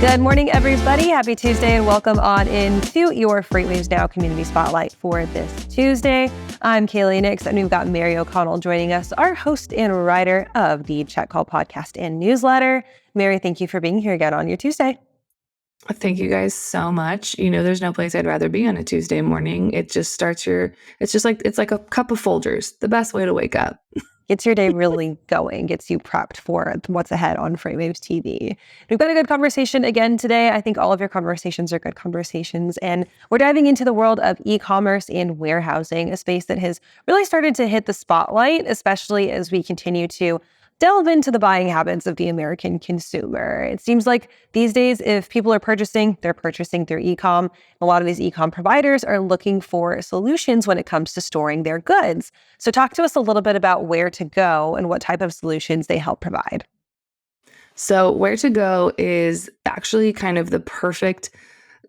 Good morning, everybody. Happy Tuesday and welcome on into your FreightWaves Now Community Spotlight for this Tuesday. I'm Kaylee Nix, and we've got Mary O'Connell joining us, our host and writer of the Check Call podcast and newsletter. Mary, thank you for being here again on your Tuesday. Thank you guys so much. There's no place I'd rather be on a Tuesday morning. It just it's like a cup of Folgers, the best way to wake up. Gets your day really going, gets you prepped for what's ahead on FreightWaves TV. We've got a good conversation again today. I think all of your conversations are good conversations. And we're diving into the world of e-commerce and warehousing, a space that has really started to hit the spotlight, especially as we continue to delve into the buying habits of the American consumer. It seems like these days, if people are purchasing, they're purchasing through e-com. A lot of these e-com providers are looking for solutions when it comes to storing their goods. So talk to us a little bit about where to go and what type of solutions they help provide. So where to go is actually kind of the perfect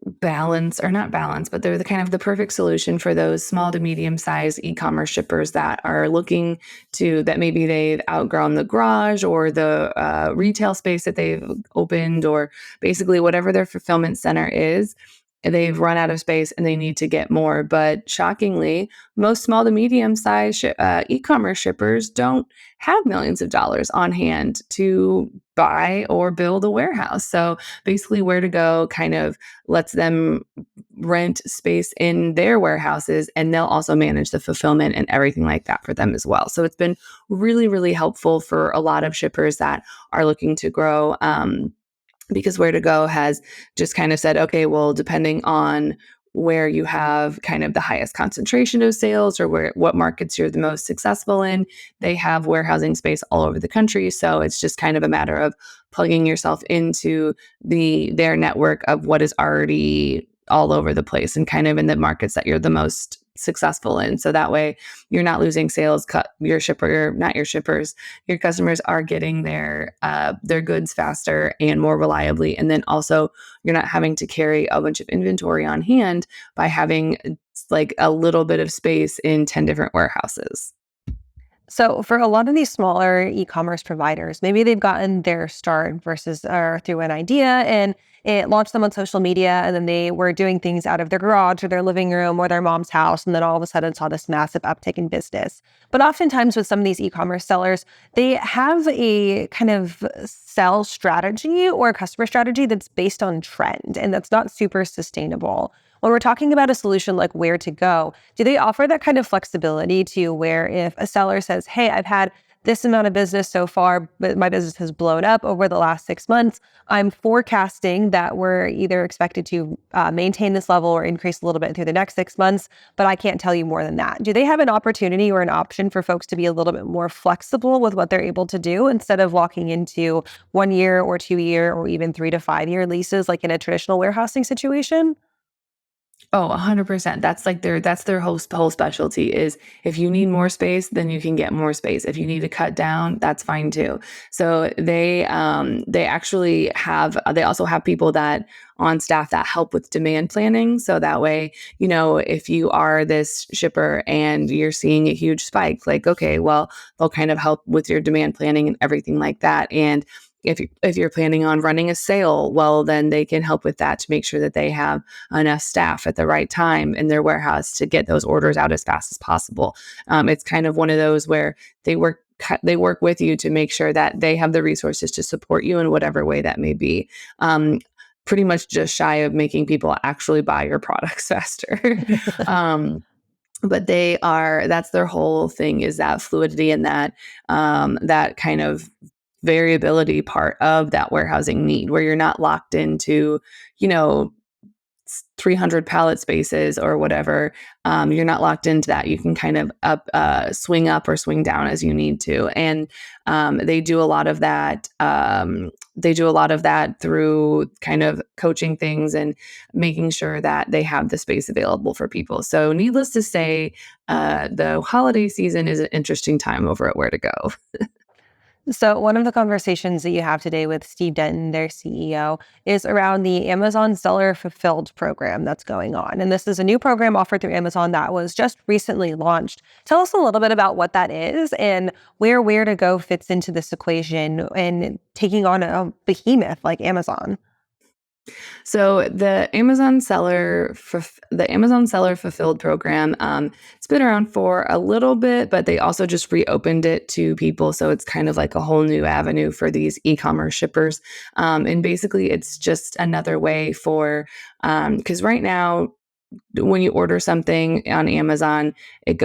balance, or not balance, but they're the perfect solution for those small to medium sized e-commerce shippers that are looking that maybe they've outgrown the garage or the retail space that they've opened, or basically whatever their fulfillment center is. They've run out of space and they need to get more. But shockingly, most small to medium sized e-commerce shippers don't have millions of dollars on hand to buy or build a warehouse. So basically, Where to Go kind of lets them rent space in their warehouses, and they'll also manage the fulfillment and everything like that for them as well. So it's been really, really helpful for a lot of shippers that are looking to grow. Because Where to Go has just kind of said, okay, well, depending on where you have kind of the highest concentration of sales, or what markets you're the most successful in, they have warehousing space all over the country. So it's just kind of a matter of plugging yourself into their network of what is already all over the place and kind of in the markets that you're the most successful in. So that way you're not losing sales. Your customers are getting their goods faster and more reliably. And then also you're not having to carry a bunch of inventory on hand by having like a little bit of space in 10 different warehouses. So for a lot of these smaller e-commerce providers, maybe they've gotten their start through an idea and it launched them on social media, and then they were doing things out of their garage or their living room or their mom's house, and then all of a sudden saw this massive uptick in business. But oftentimes with some of these e-commerce sellers, they have a kind of sell strategy or customer strategy that's based on trend, and that's not super sustainable. When we're talking about a solution like Where to Go, do they offer that kind of flexibility to where if a seller says, hey, I've had this amount of business so far, but my business has blown up over the last 6 months, I'm forecasting that we're either expected to maintain this level or increase a little bit through the next 6 months, but I can't tell you more than that. Do they have an opportunity or an option for folks to be a little bit more flexible with what they're able to do instead of locking into 1 year or 2 year or even 3 to 5 year leases like in a traditional warehousing situation? Oh, 100%. That's their whole specialty is, if you need more space, then you can get more space. If you need to cut down, that's fine too. So they also have people that on staff that help with demand planning. So that way, if you are this shipper and you're seeing a huge spike, like, okay, well, they'll kind of help with your demand planning and everything like that. And if you're planning on running a sale, well, then they can help with that to make sure that they have enough staff at the right time in their warehouse to get those orders out as fast as possible. It's kind of one of those where they work with you to make sure that they have the resources to support you in whatever way that may be. Pretty much just shy of making people actually buy your products faster. But that's their whole thing, is that fluidity and that kind of variability part of that warehousing need, where you're not locked into, 300 pallet spaces or whatever. You're not locked into that. You can kind of swing up or swing down as you need to. And they do a lot of that. They do a lot of that through kind of coaching things and making sure that they have the space available for people. So needless to say, the holiday season is an interesting time over at Where to Go. So one of the conversations that you have today with Steve Denton, their CEO, is around the Amazon Seller Fulfilled program that's going on. And this is a new program offered through Amazon that was just recently launched. Tell us a little bit about what that is and where to Go fits into this equation and taking on a behemoth like Amazon. So the Amazon Seller Fulfilled program, it's been around for a little bit, but they also just reopened it to people. So it's kind of like a whole new avenue for these e-commerce shippers. And basically, it's just another way for because right now when you order something on Amazon, it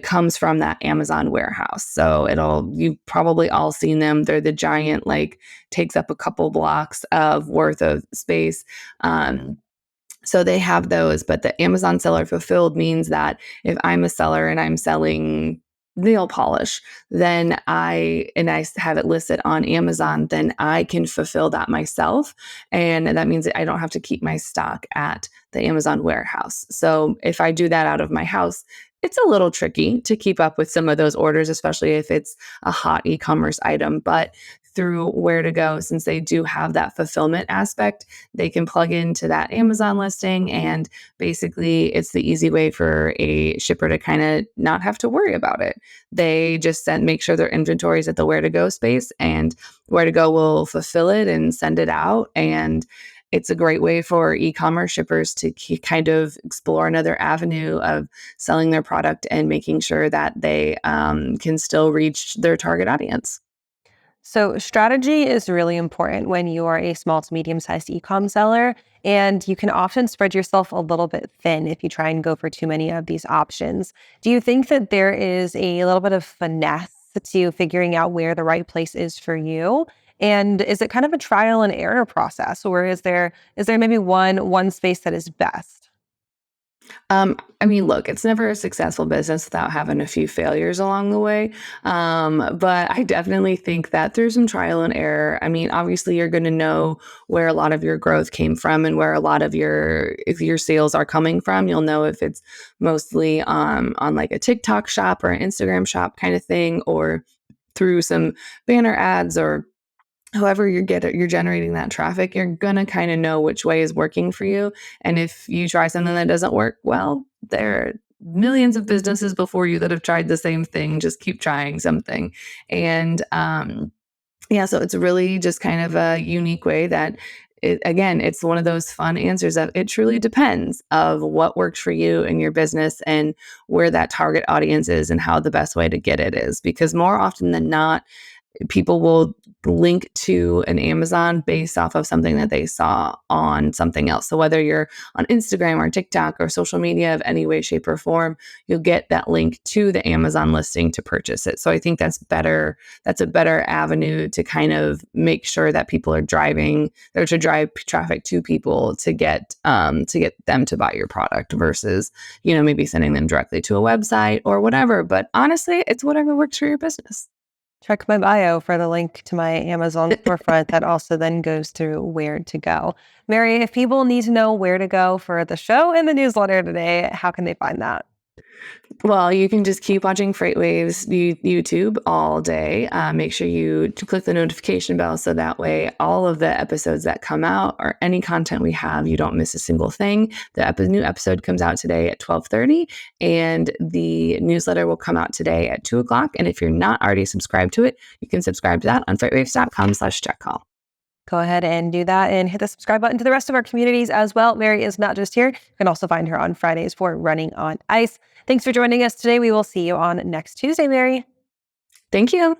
comes from that Amazon warehouse. So you've probably all seen them. They're the giant, like takes up a couple blocks of worth of space. Um, so they have those, but the Amazon seller fulfilled means that if I'm a seller and I'm selling nail polish, then I have it listed on Amazon, then I can fulfill that myself. And that means that I don't have to keep my stock at the Amazon warehouse. So if I do that out of my house, it's a little tricky to keep up with some of those orders, especially if it's a hot e-commerce item. But through Where to Go, since they do have that fulfillment aspect, they can plug into that Amazon listing. And basically, it's the easy way for a shipper to kind of not have to worry about it. They just make sure their inventory is at the Where to Go space, and Where to Go will fulfill it and send it out. And it's a great way for e-commerce shippers to kind of explore another avenue of selling their product and making sure that they can still reach their target audience. So, strategy is really important when you are a small to medium sized e-com seller, and you can often spread yourself a little bit thin if you try and go for too many of these options. Do you think that there is a little bit of finesse to figuring out where the right place is for you? And is it kind of a trial and error process, or is there maybe one space that is best? I mean, look, it's never a successful business without having a few failures along the way. But I definitely think that through some trial and error, I mean, obviously you're going to know where a lot of your growth came from and where a lot of if your sales are coming from. You'll know if it's mostly on like a TikTok shop or an Instagram shop kind of thing, or through some banner ads, or however you're generating that traffic. You're gonna kind of know which way is working for you. And if you try something that doesn't work, well, there are millions of businesses before you that have tried the same thing. Just keep trying something. And yeah, so it's really just kind of a unique way that it's one of those fun answers of it truly depends of what works for you and your business and where that target audience is and how the best way to get it is. Because more often than not, people will link to an Amazon based off of something that they saw on something else. So whether you're on Instagram or TikTok or social media of any way, shape, or form, you'll get that link to the Amazon listing to purchase it. So I think that's better. That's a better avenue to kind of make sure that people are driving or to drive traffic to people to get them to buy your product versus, maybe sending them directly to a website or whatever. But honestly, it's whatever works for your business. Check my bio for the link to my Amazon storefront that also then goes through Where to Go. Mary, if people need to know where to go for the show and the newsletter today, how can they find that? Well, you can just keep watching FreightWaves YouTube all day. Make sure you click the notification bell so that way all of the episodes that come out or any content we have, you don't miss a single thing. The new episode comes out today at 12:30, and the newsletter will come out today at 2 o'clock. And if you're not already subscribed to it, you can subscribe to that on freightwaves.com/checkcall. Go ahead and do that and hit the subscribe button to the rest of our communities as well. Mary is not just here. You can also find her on Fridays for Running on Ice. Thanks for joining us today. We will see you on next Tuesday, Mary. Thank you.